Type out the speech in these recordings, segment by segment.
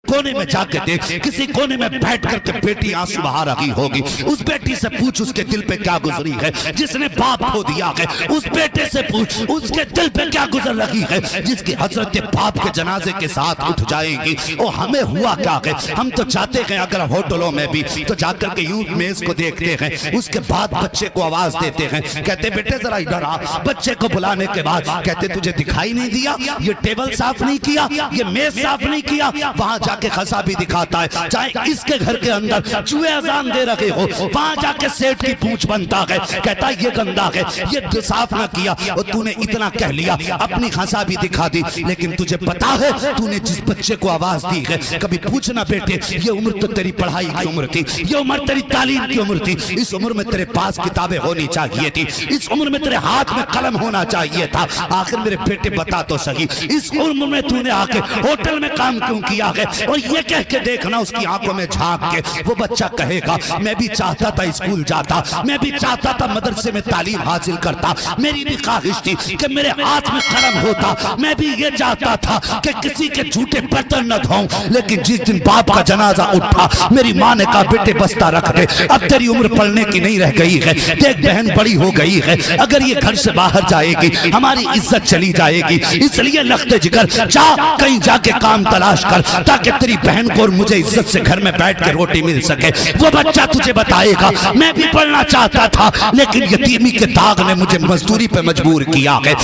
कोने में जाके देख, किसी कोने में बैठ करके बेटी आंसू बहा रही होगी। उस बेटी से पूछ उसके दिल पे क्या गुजरी है जिसने बाप खो दिया है। उस बेटे से पूछ उसके दिल पे क्या गुजर रही है जिसकी हजरत बाप के जनाजे के साथ उठ जाएंगी। और हमें हुआ क्या है, हम तो चाहते हैं अगर होटलों में भी तो जाकर के यूं मेज को देखते हैं, उसके बाद बच्चे को आवाज देते हैं, कहते बेटे जरा इधर आ। बच्चे को बुलाने के बाद कहते तुझे दिखाई नहीं दिया, ये टेबल साफ नहीं किया, ये मेज साफ नहीं किया। वहां जाके खसा भी दिखाता है, चाहे इसके घर के अंदर चूहे अजान दे रखे हो, वहां जाके सेठ की पूंछ बनता है, कहता है ये गंदा है, ये साफ ना किया। और तूने इतना कह लिया, अपनी खसा भी दिखा दी। लेकिन तुझे पता है तूने जिस बच्चे को आवाज दी है, कभी पूछना बेटे ये उम्र तो तेरी पढ़ाई की उम्र थी, ये उम्र तेरी तालीम की उम्र थी, इस उम्र में तेरे पास किताबें होनी चाहिए थी, इस उम्र में तेरे हाथ में कलम होना चाहिए था। आखिर मेरे बेटे बता तो सही, इस उम्र में तूने आके होटल में काम क्यों किया है? और ये कह के देखना उसकी आंखों में झांक के, वो बच्चा कहेगा मैं भी चाहता था स्कूल जाता, मैं भी चाहता था मदरसे में तालीम हासिल करता, मेरी भी ख्वाहिश थी कि मेरे हाथ में कलम होता, मैं भी ये चाहता था कि किसी के झूठे बर्तन न धोऊं। लेकिन जिस दिन बाप का जनाजा उठा, मेरी माँ ने कहा बेटे बस्ता रख दे, अब तेरी उम्र पढ़ने की नहीं रह गई है, देख बहन बड़ी हो गई है, अगर ये घर से बाहर जाएगी हमारी इज्जत चली जाएगी, इसलिए लख्ते जिगर जा कहीं जाके काम तलाश कर ताकि तेरी बहन को और मुझे इज्जत से घर में बैठ के रोटी मिल सके। वो बच्चा तुझे बताएगा मैं भी पढ़ना चाहता था लेकिन यतीमी के दाग ने मुझे मजदूरी पे मजबूर किया है,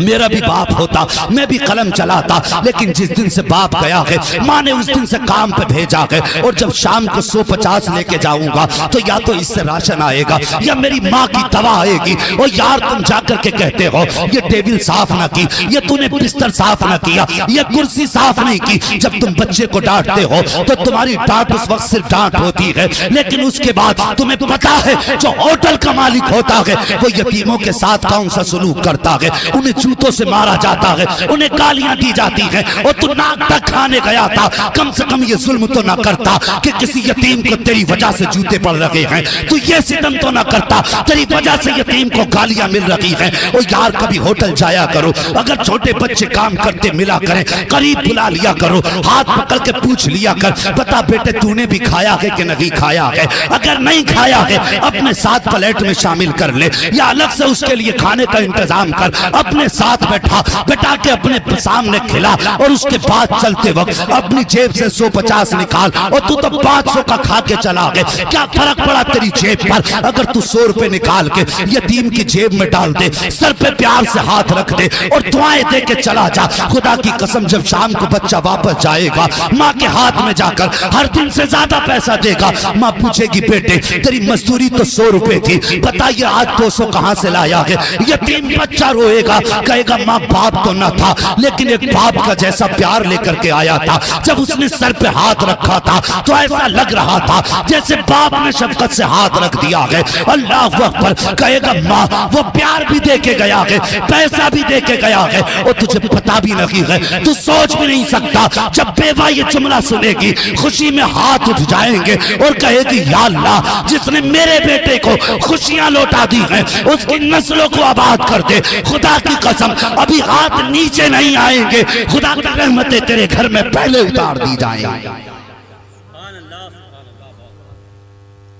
मेरा भी बाप होता मैं भी कलम चलाता, लेकिन जिस दिन से बाप गया है माँ ने उस दिन से काम पे भेजा है, और जब शाम को 150 लेके जाऊंगा तो या तो इससे राशन आएगा या मेरी माँ की दवा आएगी। और यार तुम जाकर के कहते हो ये टेबल साफ ना की, ये तूने बिस्तर साफ ना किया, ये कुर्सी साफ नहीं की। जब तुम बच्चे को डांटते हो तो तुम्हारी डांट उस वक्त सिर्फ डांट होती है, लेकिन उसके बाद तुम्हें पता है जो होटल का मालिक होता है वो यतीमों के साथ कौन सा सलूक करता है, उन्हें जूतों से मारा जाता है, उन्हें गालियां दी जाती हैं। और तू नाक तक खाने गया था, कम से कम ये जुल्म तो ना करता कि किसी यतीम को तेरी वजह से जूते पड़ रहे हैं, तू ये सितम तो ना करता तेरी वजह से यतीम को गालियां मिल रही हैं। और यार कभी होटल जाया करो, अगर छोटे बच्चे काम करते मिला करें, करीब बुला लिया करो, हाथ पकड़ के पूछ लिया कर बता बेटे तूने भी खाया है कि नहीं खाया है, अगर नहीं खाया है अपने साथ प्लेट में शामिल कर ले या अलग से उसके लिए खाने का इंतजाम कर, अपने साथ बैठा के अपने सामने खिला। और उसके बाद चलते वक्त अपनी जेब से 150 निकाल, और तू तो 500 का खा के चला गए, क्या फर्क पड़ा तेरी जेब पर? अगर तू 100 रुपए निकाल के यतीम की जेब में डाल दे, सर पे प्यार से हाथ रख दे और दुआएं दे के चला जा, खुदा की कसम जब शाम को बच्चा वापस जाएगा माँ के हाथ में जाकर हर दिन से ज्यादा पैसा देगा, माँ पूछेगी बेटे तेरी मजदूरी तो 100 रुपए थी, बताइए आज 200 कहाँ से लाया है? यतीम बच्चा रोएगा, कहेगा माँ बाप तो न था लेकिन एक बाप का जैसा प्यार लेकर के आया था, जब उसने सर पे हाथ रखा था तो ऐसा लग रहा था जैसे बाप ने शफकत से हाथ रख दिया है। अल्लाह अकबर, कहेगा माँ वो प्यार भी दे के गया है, पैसा भी दे के गया है, और तुझे पता भी नहीं है, तू सोच भी नहीं सकता जब बेवा ये जुमला सुनेगी खुशी में हाथ उठ जाएंगे और कहेगी या अल्लाह जिसने मेरे बेटे को खुशियां लौटा दी हैं उसकी नस्लों को आबाद कर दे। खुदा की कसम अभी हाथ नीचे नहीं आएंगे, खुदा की रहमतें तेरे घर में पहले उतार दी जाएंगी।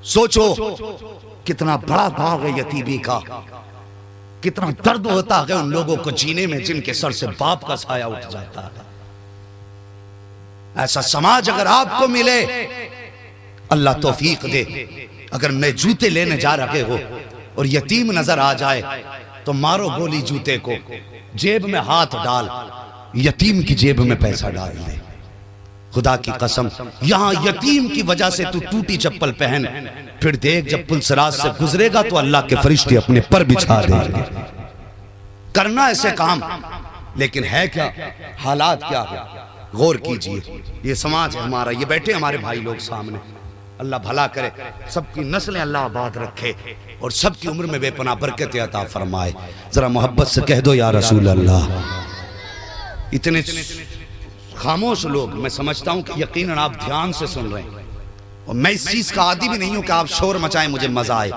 सोचो कितना बड़ा भाव है यतीमी का, कितना दर्द होता है उन लोगों को जीने में जिनके सर से बाप का साया उठ जाता है। ऐसा समाज अगर आपको मिले, अल्लाह तौफीक दे, अगर नए जूते लेने जा रहे हो और यतीम नजर आ जाए तो मारो गोली जूते को, जेब में हाथ डाल, यतीम की जेब में पैसा डाल दे। खुदा की कसम यहां यतीम की वजह से तू टूटी चप्पल पहन, फिर देख जब पुलसराज से गुजरेगा तो अल्लाह के फरिश्ते अपने पर बिछा देंगे। करना ऐसे काम, लेकिन है क्या, हालात क्या है, गौर कीजिए। ये समाज है हमारा, ये बैठे हमारे भाई लोग सामने, अल्लाह भला करे, सबकी नस्लें अल्लाह आबाद रखे और सबकी उम्र में बेपनाह बरकत अता फरमाए। जरा मोहब्बत से कह दो या रसूल अल्लाह। इतने खामोश लोग, मैं समझता हूं कि यकीनन आप ध्यान से सुन रहे हैं, और मैं इस चीज का आदी भी नहीं हूं कि आप शोर मचाएं मुझे मजा आए,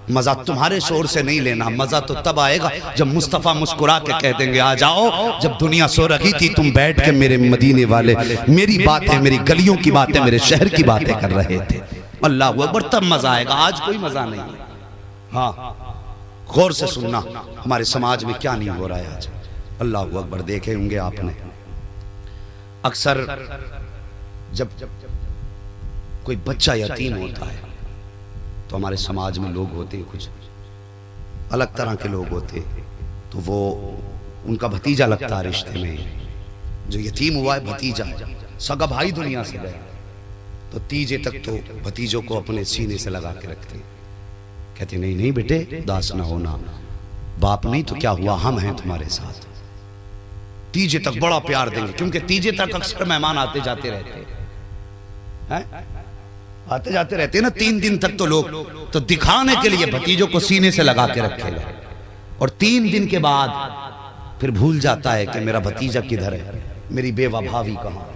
मजा तुम्हारे शोर से नहीं लेना, मजा तो तब आएगा जब मुस्तफ़ा मुस्कुरा के कह देंगे आ जाओ। जब दुनिया सो रही थी तुम बैठ के मेरे मदीने वाले मेरी बातें, मेरी गलियों की बातें, मेरे शहर की बातें कर रहे थे। अल्लाह अकबर, तब मजा आएगा, आज कोई मजा नहीं है। हाँ, गौर से सुनना हमारे समाज में क्या नहीं हो रहा है आज। अल्लाह अकबर, देखे होंगे आपने अक्सर जब कोई बच्चा यतीम होता है तो हमारे समाज में लोग होते हैं, कुछ अलग तरह के लोग होते, तो वो उनका भतीजा लगता है रिश्ते में। जो यतीम हुआ है भतीजा, सगा भाई दुनिया से गया, तो तीजे तक तो भतीजों को अपने सीने से लगा के रखते, कहते नहीं नहीं बेटे उदास ना होना, बाप नहीं तो क्या हुआ, हम हैं तुम्हारे साथ। तीजे तक बड़ा प्यार देंगे, क्योंकि तीजे तक अक्सर मेहमान आते जाते रहते हैं, आते जाते रहते ना 3 दिन तक, तो लोग तो दिखाने के लिए भतीजों को सीने से लगा के रखेगा, और 3 दिन के बाद फिर भूल जाता है कि मेरा भतीजा किधर है, मेरी बेवा भाभी कहाँ है।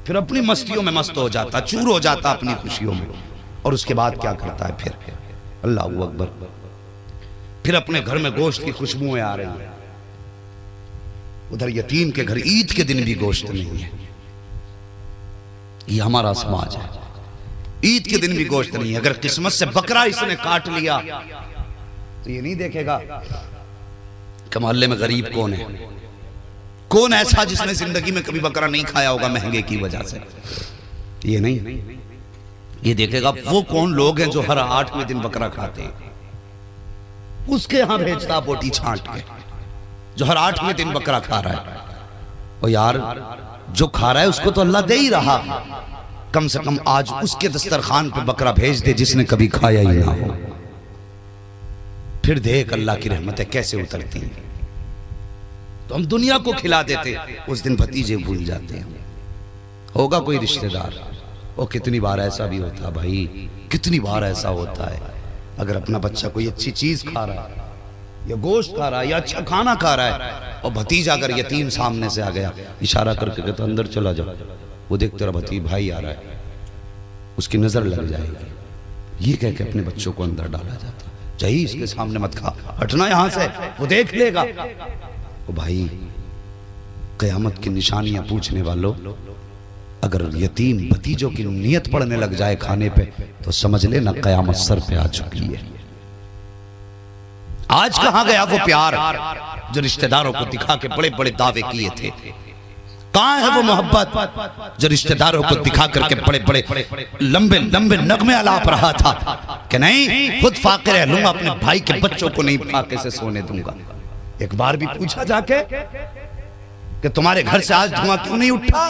फिर अपनी मस्तियों में मस्त हो जाता, चूर हो जाता अपनी खुशियों में, और उसके बाद क्या करता है फिर, अल्लाह अकबर, फिर अपने घर में गोश्त की खुशबुएं आ रही हैं, उधर यतीम के घर ईद के दिन भी गोश्त नहीं है। ये हमारा समाज है, ईद के दिन भी गोश्त नहीं है। अगर किस्मत से बकरा इसने काट लिया तो ये नहीं देखेगा कि मोहल्ले में गरीब कौन है, कौन ऐसा जिसने जिंदगी में कभी बकरा नहीं खाया होगा महंगे की वजह से, ये नहीं, ये देखेगा वो कौन लोग हैं जो हर 8वें दिन बकरा खाते हैं, उसके यहां भेजता बोटी छांट के, जो हर 8वें दिन बकरा खा रहा है। और यार जो खा रहा है उसको तो अल्लाह दे ही रहा, कम से कम आज उसके दस्तरखान पे बकरा भेज दे जिसने कभी खाया ही ना हो। फिर देख अल्लाह की रहमतें कैसे उतरती हैं। तो हम दुनिया को खिला देते, उस दिन भतीजे भूल जाते हैं। होगा कोई रिश्तेदार, वो कितनी बार ऐसा भी होता है भाई, कितनी बार ऐसा होता है, अगर अपना बच्चा कोई अच्छी चीज खा रहा है या गोश्त खा रहा है या अच्छा खाना खा रहा है, और भतीजा अगर यतीम सामने से आ गया, इशारा करके कहता अंदर चला जाओ, वो देख तेरा भतीजा भाई आ रहा है, उसकी नजर लग जाएगी, ये कह के अपने बच्चों को अंदर डाला जाता, जाइए इसके सामने मत खा, हटना यहां से, वो देख लेगा। ओ भाई, कयामत की निशानियां पूछने वालों, अगर यतीम भतीजों की नियत पड़ने लग जाए खाने पे, तो समझ लेना कयामत सर पे आ चुकी है। आज कहां गया वो प्यार जो रिश्तेदारों को दिखा के बड़े बड़े दावे किए थे? कहां है वो मोहब्बत जो रिश्तेदारों को दिखा करके बड़े बड़े लंबे लंबे नगमे आलाप रहा था कि नहीं खुद फाके रह लूंगा, अपने भाई के बच्चों को नहीं फाके से सोने दूंगा। एक बार भी पूछा जाके कि तुम्हारे घर से आज धुआं क्यों नहीं उठा,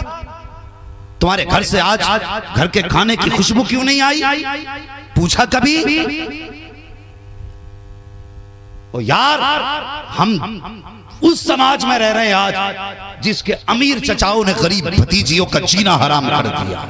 तुम्हारे घर से आज घर के खाने की खुशबू क्यों नहीं आई? पूछा कभी? ओ यार, हम उस समाज में रह रहे हैं आज जिसके अमीर चचाओं ने गरीब भतीजियों का जीना हराम कर दिया।